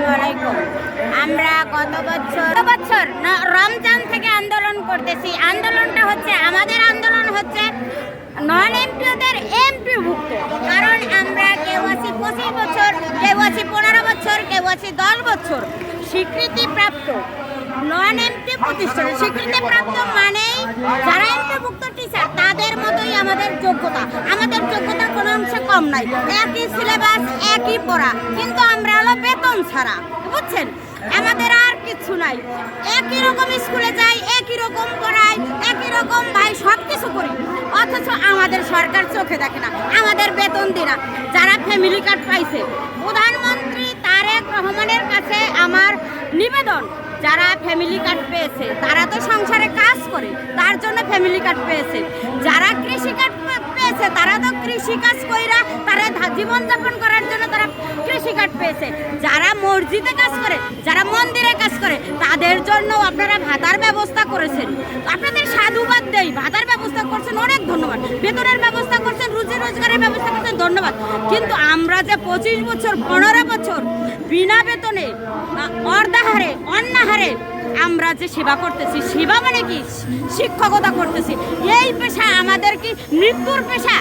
আসসালামু আলাইকুম। আমরা গত বছর রমজান থেকে আন্দোলন করতেছি। আন্দোলনটা হচ্ছে আমাদের আন্দোলন হচ্ছে নন এমপিওদের এমপিভুক্ত। কারণ আমরা কেউ আছি 25 বছর, কেউ আছি 15 বছর, কেউ আছি 10 বছর স্বীকৃতিপ্রাপ্ত নন এমপি প্রতিষ্ঠান। স্বীকৃতিপ্রাপ্ত মানেই যারা এমপিভুক্ত টিচার তাদের মতোই আমাদের যোগ্যতা। আমাদের যোগ্যতা কোনো অংশে কম নাই, একই সিলেবাস, একই পড়া, কিন্তু আমরা হলো বেতন ছাড়া, বুঝছেন? আমাদের আর কিছু নাই, একই রকম স্কুলে যাই, একই রকম পড়াই, একই রকম ভাই সব কিছু করি, অথচ আমাদের সরকার চোখে দেখে না, আমাদের বেতন দেয় না। যারা ফ্যামিলি কার্ড পাইছে, প্রধানমন্ত্রী তারেক রহমানের কাছে আমার নিবেদন, যারা ফ্যামিলি কার্ড পেয়েছে তারা তো সংসারে কাজ করে, তার জন্য ফ্যামিলি কার্ড পেয়েছে। যারা কৃষি কার্ড পেয়েছে তারা তো কৃষি কাজ কইরা তারা জীবনযাপন করার জন্য তারা কৃষি কার্ড পেয়েছে। যারা মসজিদে কাজ করে, যারা মন্দিরে কাজ করে, তাদের জন্য আপনারা ভাতার ব্যবস্থা করেছেন। আপনাদের সাধুবাদ দেই, ভাতার ব্যবস্থা করছেন, অনেক ধন্যবাদ। বেতনের ব্যবস্থা করছেন, রুজি রোজগারের ব্যবস্থা করছেন, ধন্যবাদ। কিন্তু আমরা যে 25 বছর 15 বছর বিনা বেতনে অর্ধাহারে অন্যাহারে আমরা যে সেবা করতেছি, সেবা মানে কি শিক্ষকতা করতেছি, এই পেশা আমাদের কি মৃত্যুর পেশা?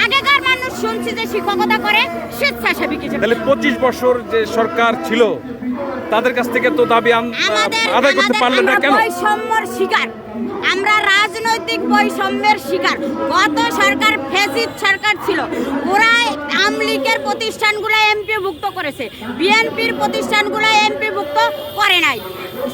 আগেকার মানুষ শুনছি যে শিক্ষকতা করে স্বেচ্ছাসেবী কিছু। তাহলে 25 বছর যে সরকার ছিল তাদের কাছ থেকে তো দাবি আদায় করতে পারলেন না কেন? বৈষম্যর শিকার আমরা, রাজনৈতিক বৈষম্যের শিকার। গত সরকার ফ্যাসিস্ট সরকার ছিল, ওরা আমলিগের প্রতিষ্ঠানগুলো এমপিভুক্ত করেছে, বিএনপির প্রতিষ্ঠানগুলো এমপিভুক্ত করে নাই।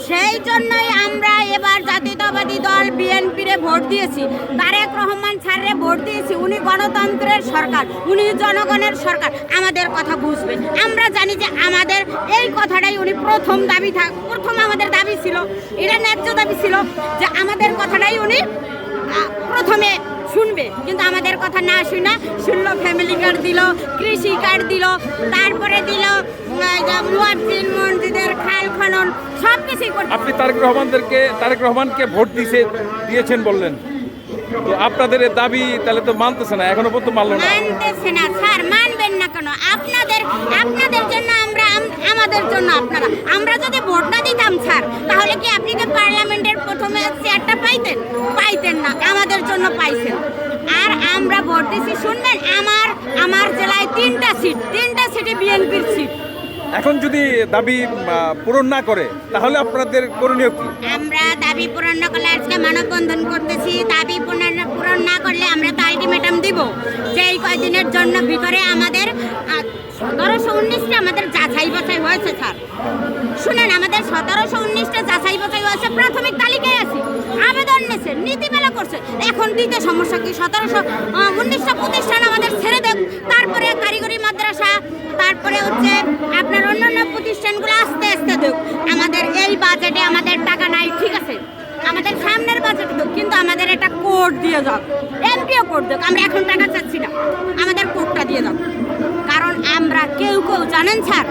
সেই জন্যই আমরা এবার জাতীয়তাবাদী দল বিএনপিরে ভোট দিয়েছি, তারেক রহমান স্যাররে ভোট দিয়েছি। উনি গণতন্ত্রের সরকার, উনি জনগণের সরকার, আমাদের কথা বুঝবেন। আমরা জানি যে আমাদের এই কথাটাই উনি প্রথম আমাদের দাবি ছিল, এটা ন্যায্য দাবি ছিল যে আমাদের কথাটাই উনি প্রথমে শুনবে, কিন্তু আমাদের কথা না শুনলো ফ্যামিলি কার্ড দিল, কৃষি কার্ড দিল, তারপরে দিল মুয়াজ্জিন মসজিদের খাল খনন, সব কিছুই করতে। আপনি তারেক রহমানকে ভোট দিয়েছেন বললেন, তো আপনাদের দাবি তাহলে তো মানতেছে না, এখনো পর্যন্ত মানলো না। মানতেছে না স্যার, মানবেন না কেন? আপনাদের জন্য আমরা, আমাদের জন্য আপনারা। আমরা যদি ভোট না দিতাম স্যার, তাহলে কি আপনি যে পার্লামেন্টের প্রথমে চেয়ারটা পাইতেন না, আমাদের জন্য পাইছেন। আর আমরা ভোট দিছি, শুনবেন, আমার জেলায় 3টা সিটে বিএনপির সিট। এখন যদি দাবি পূরণ না করে তাহলে আপনাদের করণীয় কি? আমরা দাবি পূরণ না করলে আজকে মানববন্ধন করতেছি। দাবি পূরণ না করলে আমরা তো আলটিমেটাম দিব যে এই কয়দিনের জন্য ভিতরে আমাদের 1719টা আমাদের যাচাই বাছাই হয়েছে স্যার। শুনেন, আমাদের 1719টা যাচাই বাছাই হয়েছে, প্রাথমিক তালিকায় আছে, আবেদন নিয়েছে, নীতিমেলা করছে। এখন দিতে সমস্যা কি? 1719টা প্রতিষ্ঠান আমাদের ছেড়ে দেব, তারপরে কারিগরি মাদ্রাসা, তারপরে হচ্ছে আপনার অন্যান্য প্রতিষ্ঠানগুলো আস্তে আস্তে দেব। আমাদের এই বাজেটে আমাদের টাকা নাই, ঠিক আছে, আমাদের সামনের বাজেটে দেব, কিন্তু আমাদের একটা কোড দিয়ে যাও, এমপিও কোড দেব। আমরা এখন টাকা চাচ্ছি না, আমাদের কোডটা দিয়ে দাও। কারণ আমরা কেউ জানেন স্যার,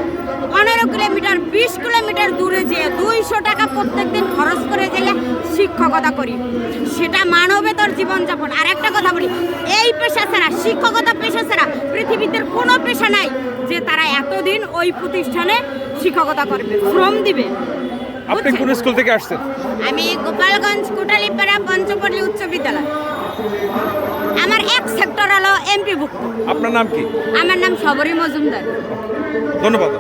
15 কিলোমিটার 20 কিলোমিটার দূরে যেয়ে 200 টাকা প্রত্যেকদিন খরচ করে যেয়ে শিক্ষকতা করি, সেটা মানবেতর জীবনযাপন। আর একটা কথা বলি, এই পেশা ছাড়া, শিক্ষকতা পেশা ছাড়া পৃথিবীতে কোনো পেশা নাই যে তারা এতদিন ওই প্রতিষ্ঠানে শিক্ষকতা করবে, শ্রম দিবে। আপনি কোন স্কুল থেকে আসছেন? আমি গোপালগঞ্জ কোটালীপাড়া পঞ্চপল্লী উচ্চ বিদ্যালয়। আমার এক সেক্টর হলো এমপিভুক্ত। আপনার নাম কি? আমার নাম সবরী মজুমদার। ধন্যবাদ।